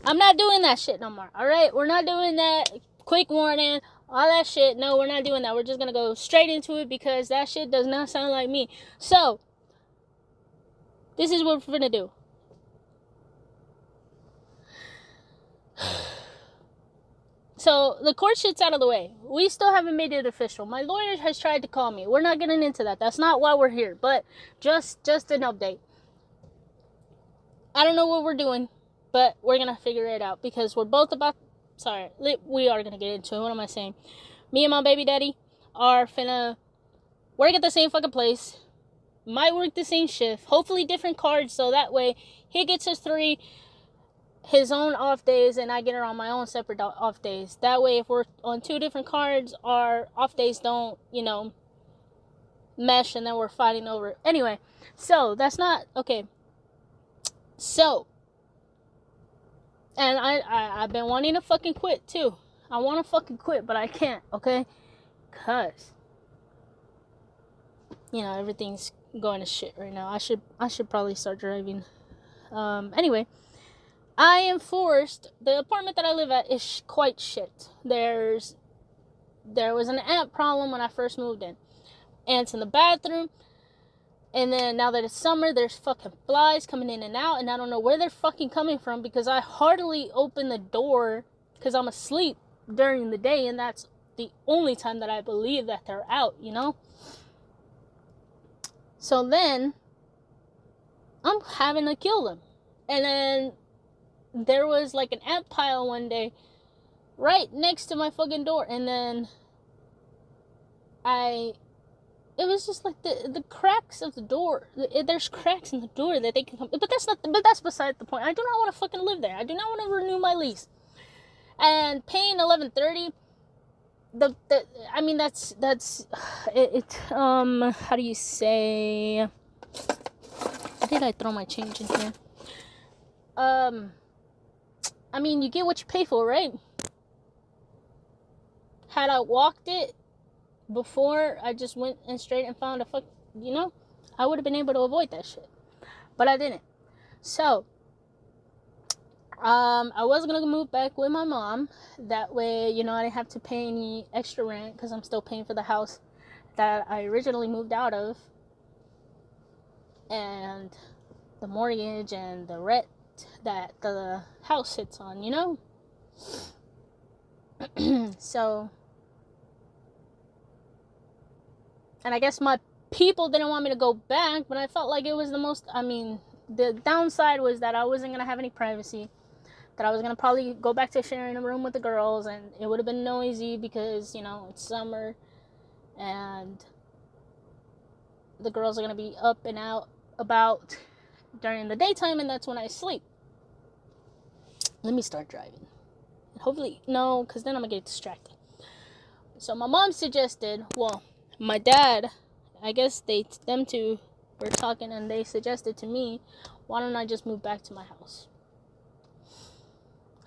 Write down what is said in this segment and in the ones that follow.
I'm not doing that shit no more. Alright? We're not doing that. Quick warning. All that shit. No, we're not doing that. We're just gonna go straight into it because that shit does not sound like me. So, this is what we're gonna do. So, the court shit's out of the way. We still haven't made it official. My lawyer has tried to call me. We're not getting into that. That's not why we're here. But, just an update. I don't know what we're doing, but we're gonna figure it out. Because we're both about... Sorry, we are gonna get into it. What am I saying? Me and my baby daddy are finna work at the same fucking place. Might work the same shift. Hopefully different cards, so that way he gets his own off days, and I get her on my own separate off days. That way, if we're on 2 different cards, our off days don't, mesh, and then we're fighting over it. Anyway, so that's not okay. So, and I've been wanting to fucking quit too. I want to fucking quit, but I can't. Okay, cause everything's going to shit right now. I should probably start driving. Anyway, I am forced. The apartment that I live at is quite shit. There was an ant problem when I first moved in. Ants in the bathroom. And then now that it's summer, there's fucking flies coming in and out. And I don't know where they're fucking coming from because I hardly open the door because I'm asleep during the day. And that's the only time that I believe that they're out, So then, I'm having to kill them. And then there was like an ant pile one day right next to my fucking door. And then it was just like the cracks of the door. There's cracks in the door that they can come. But that's beside the point. I do not want to fucking live there. I do not want to renew my lease. And paying $11.30, how do you say? Where did I throw my change in here? You get what you pay for, right? Had I walked it before I just went and straight and found I would have been able to avoid that shit. But I didn't. So, I was going to move back with my mom. That way, I didn't have to pay any extra rent because I'm still paying for the house that I originally moved out of. And the mortgage and the rent that the house sits on, So, and I guess my people didn't want me to go back, but I felt like it was the downside was that I wasn't going to have any privacy, that I was going to probably go back to sharing a room with the girls, and it would have been noisy because, it's summer, and the girls are going to be up and out about during the daytime, and that's when I sleep. Let me start driving. Hopefully, no, because then I'm going to get distracted. So my mom suggested, my dad, I guess them two were talking, and they suggested to me, why don't I just move back to my house?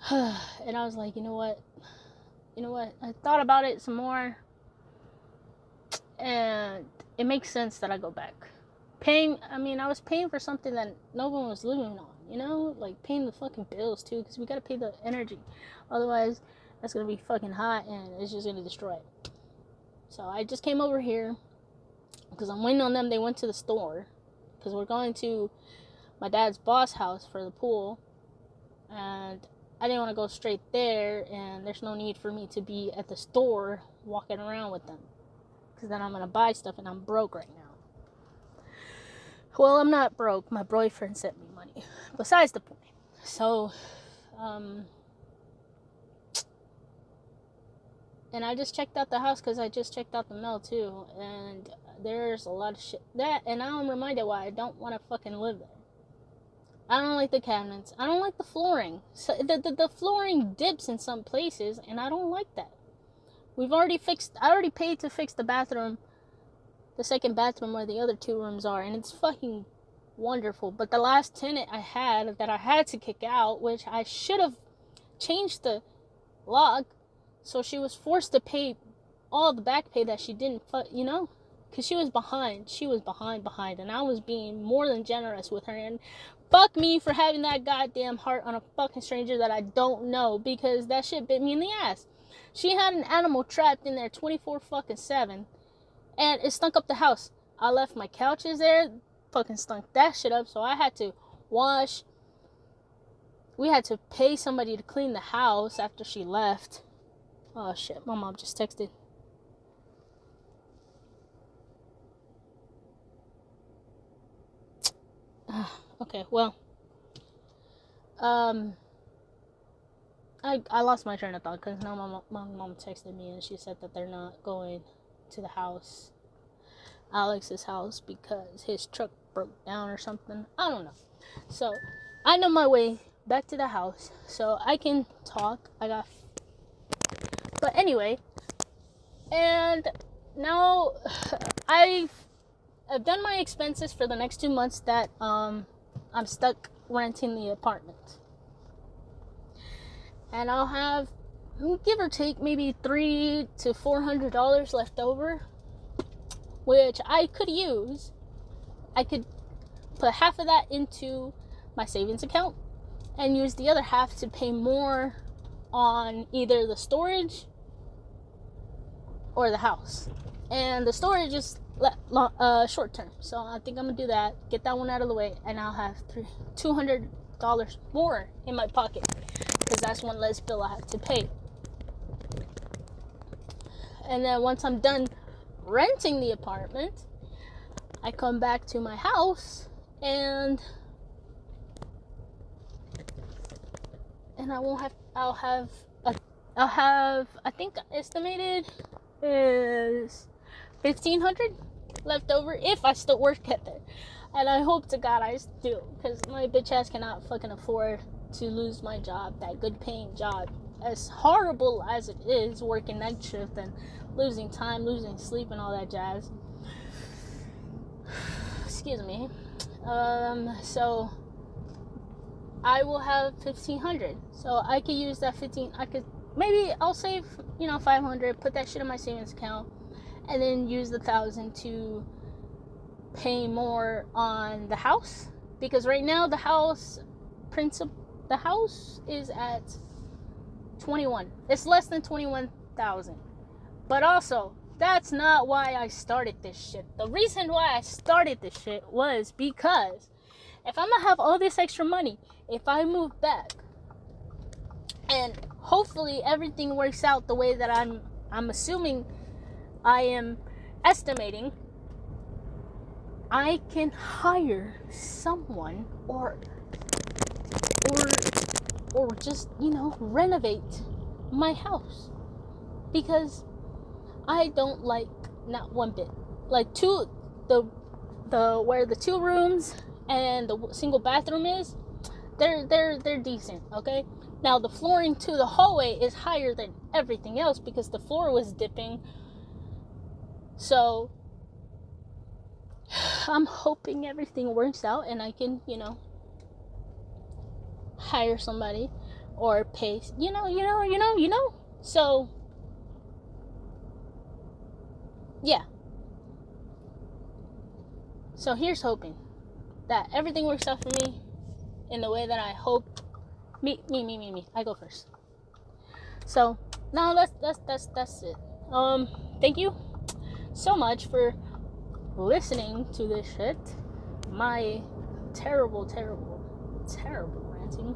And I was like, you know what? I thought about it some more, and it makes sense that I go back. I was paying for something that no one was living on, like paying the fucking bills too, because we gotta pay the energy. Otherwise, that's gonna be fucking hot, and it's just gonna destroy it. So I just came over here because I'm waiting on them. They went to the store because we're going to my dad's boss house for the pool, and I didn't want to go straight there, and there's no need for me to be at the store walking around with them because then I'm going to buy stuff, and I'm broke right now. Well, I'm not broke. My boyfriend sent me money. Besides the point. So, and I just checked out the house because I just checked out the mail too, and there's a lot of shit. And now I'm reminded why I don't want to fucking live there. I don't like the cabinets. I don't like the flooring. So the flooring dips in some places, and I don't like that. I already paid to fix the bathroom, the second bathroom where the other 2 rooms are, and it's fucking wonderful. But the last tenant I had that I had to kick out, which I should have changed the lock, so she was forced to pay all the back pay that she didn't, because she was behind. She was behind, and I was being more than generous with her. And fuck me for having that goddamn heart on a fucking stranger that I don't know, because that shit bit me in the ass. She had an animal trapped in there 24/7, and it stunk up the house. I left my couches there, fucking stunk that shit up, so I had to wash. We had to pay somebody to clean the house after she left. Oh shit, my mom just texted. Okay, well, I lost my train of thought because now my mom texted me and she said that they're not going to the house, Alex's house, because his truck broke down or something. I don't know. So I know my way back to the house, so I can talk. But anyway, and now I've done my expenses for the next 2 months that I'm stuck renting the apartment. And I'll have, give or take, maybe $300 to $400 left over, which I could use. I could put half of that into my savings account and use the other half to pay more on either the storage or the house. And the storage is short term, so I think I'm gonna do that, get that one out of the way, and I'll have $200 more in my pocket, because that's one less bill I have to pay. And then once I'm done renting the apartment, I come back to my house and I'll have I think estimated is $1,500 left over if I still work at there. And I hope to God I do, because my bitch ass cannot fucking afford to lose my job, that good paying job. As horrible as it is working night shift and losing time, losing sleep and all that jazz. Excuse me. So I will have $1,500. So I could use that maybe I'll save, $500, put that shit in my savings account, and then use the $1,000 to pay more on the house, because right now the house is at 21. It's less than 21,000. But also, that's not why I started this shit. The reason why I started this shit was because if I'm gonna have all this extra money, if I move back and hopefully everything works out the way that I'm assuming, I am estimating, I can hire someone or just, renovate my house, because I don't like, not one bit, like where the 2 rooms and the single bathroom is, they're decent, okay? Now the flooring to the hallway is higher than everything else because the floor was dipping. So I'm hoping everything works out and I can, hire somebody or pay, So yeah. So here's hoping that everything works out for me in the way that I hope. Me. I go first. So now that's it. Thank you so much for listening to this shit. My terrible ranting.